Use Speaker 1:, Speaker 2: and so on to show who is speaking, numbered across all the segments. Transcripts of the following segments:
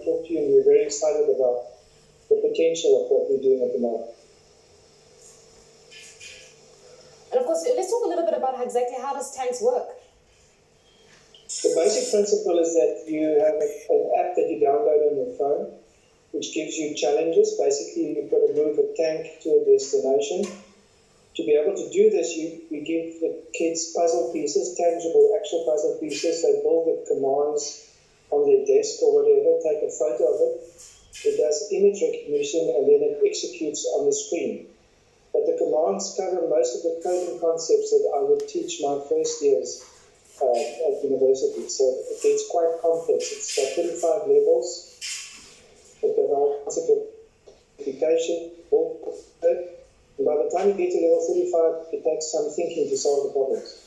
Speaker 1: talk to you, and we're very excited about the potential of what we're doing at the moment.
Speaker 2: And of course, let's talk a little bit about exactly how does tanks work.
Speaker 1: The basic principle is that you have an app that you download on your phone, which gives you challenges. Basically, you've got to move a tank to a destination. To be able to do this, we give the kids puzzle pieces, tangible, actual puzzle pieces. They build the commands on their desk or whatever, take a photo of it. It does image recognition, and then it executes on the screen. But the commands cover most of the coding concepts that I would teach my first years at university. So it gets quite complex. It's got 35 levels. It's got a whole concept of application. And by the time you get to level 35, it takes some thinking to solve the problems.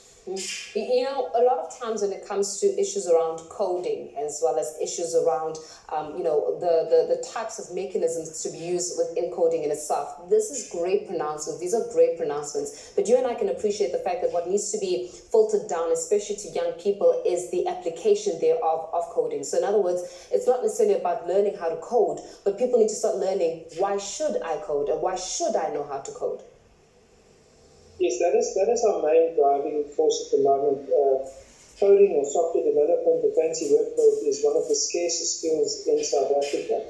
Speaker 2: You know, a lot of times when it comes to issues around coding, as well as issues around, the types of mechanisms to be used within coding in itself, this is great pronouncements. These are great pronouncements. But you and I can appreciate the fact that what needs to be filtered down, especially to young people, is the application thereof of coding. So in other words, it's not necessarily about learning how to code, but people need to start learning, why should I code, and why should I know how to code?
Speaker 1: Yes, that is our main driving force at the moment. Coding or software development, the fancy word for it, is one of the scarcest skills in South Africa.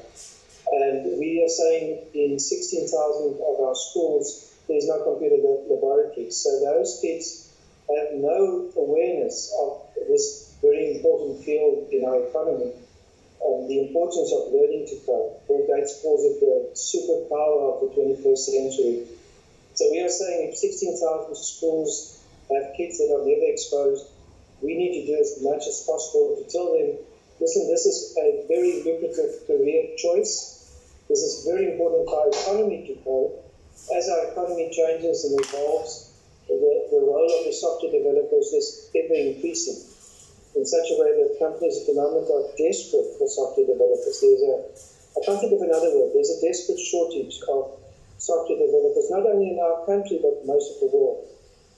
Speaker 1: And we are saying in 16,000 of our schools, there's no computer laboratories. So those kids have no awareness of this very important field in our economy, and the importance of learning to code. Bill Gates calls it the superpower of the 21st century. So we are saying if 16,000 schools have kids that are never exposed, we need to do as much as possible to tell them, listen, this is a very lucrative career choice. This is very important for our economy to grow. As our economy changes and evolves, the role of the software developers is ever increasing in such a way that companies at the moment are desperate for software developers. I can't think of another word. There's a desperate shortage of software developers, not only in our country, but most of the world.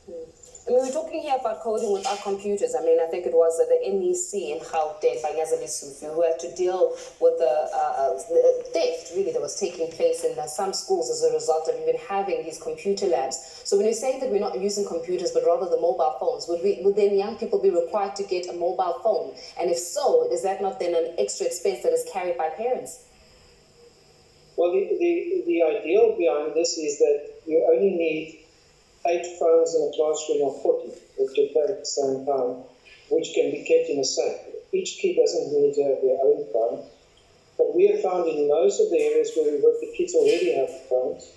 Speaker 2: I mean, we're talking here about coding with our computers. I mean, I think it was the MEC in Gauteng, who had to deal with the theft, really, that was taking place in some schools as a result of even having these computer labs. So when you're saying that we're not using computers, but rather the mobile phones, would then young people be required to get a mobile phone? And if so, is that not then an extra expense that is carried by parents?
Speaker 1: Well, the ideal behind this is that you only need 8 phones in a classroom of 40 that you play at the same time, which can be kept in a safe. Each kid doesn't need to have their own phone. But we have found in most of the areas where we work, the kids already have phones.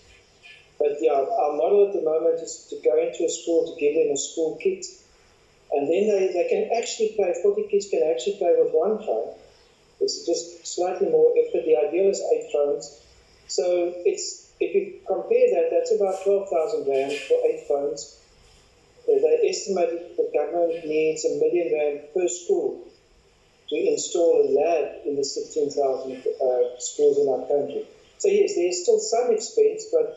Speaker 1: But yeah, our model at the moment is to go into a school, to give them a school kit, and then they can actually play, 40 kids can actually play with one phone. It's just slightly more effort. The ideal is 8 phones. So if you compare that, that's about 12,000 rand for 8 phones. They estimate the government needs R1 million per school to install a lab in the 16,000 schools in our country. So yes, there's still some expense, but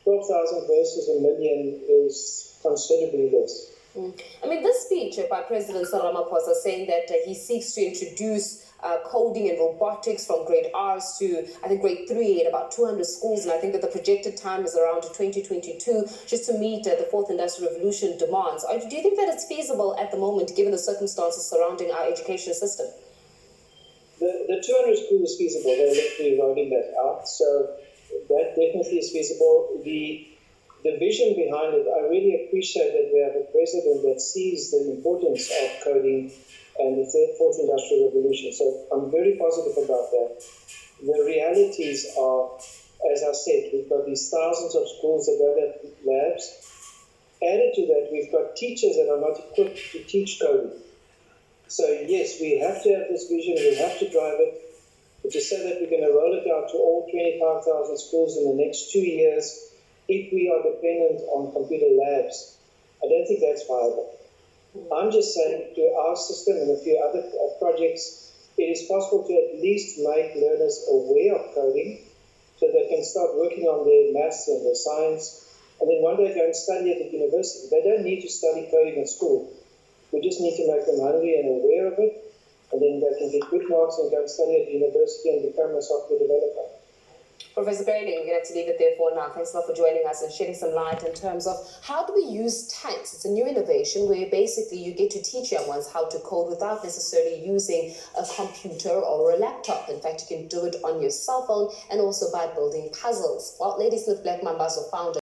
Speaker 1: 12,000 versus R1 million is considerably less.
Speaker 2: I mean, this speech by President Ramaphosa saying that he seeks to introduce coding and robotics from grade R's to, I think, grade 3 in about 200 schools, and I think that the projected time is around 2022, just to meet the 4th Industrial Revolution demands. Do you think that it's feasible at the moment, given the circumstances surrounding our education system?
Speaker 1: The 200 schools is feasible. They're literally rolling that out, so that definitely is feasible. The vision behind it, I really appreciate that we have a president that sees the importance of coding and the 4th Industrial Revolution. So I'm very positive about that. The realities are, as I said, we've got these thousands of schools that don't have labs. Added to that, we've got teachers that are not equipped to teach coding. So yes, we have to have this vision, we have to drive it. But to say that we're going to roll it out to all 25,000 schools in the next 2 years, if we are dependent on computer labs, I don't think that's viable. I'm just saying to our system and a few other projects, it is possible to at least make learners aware of coding so they can start working on their maths and their science, and then one day go and study it at university. They don't need to study coding at school. We just need to make them hungry and aware of it, and then they can get good marks and go and study at university and become a software developer.
Speaker 2: Professor Greyling, we're going to have to leave it there for now. Thanks a lot for joining us and shedding some light in terms of how do we use tanks. It's a new innovation where basically you get to teach young ones how to code without necessarily using a computer or a laptop. In fact, you can do it on your cell phone and also by building puzzles. Well, Lady Smith Black Mambazo founder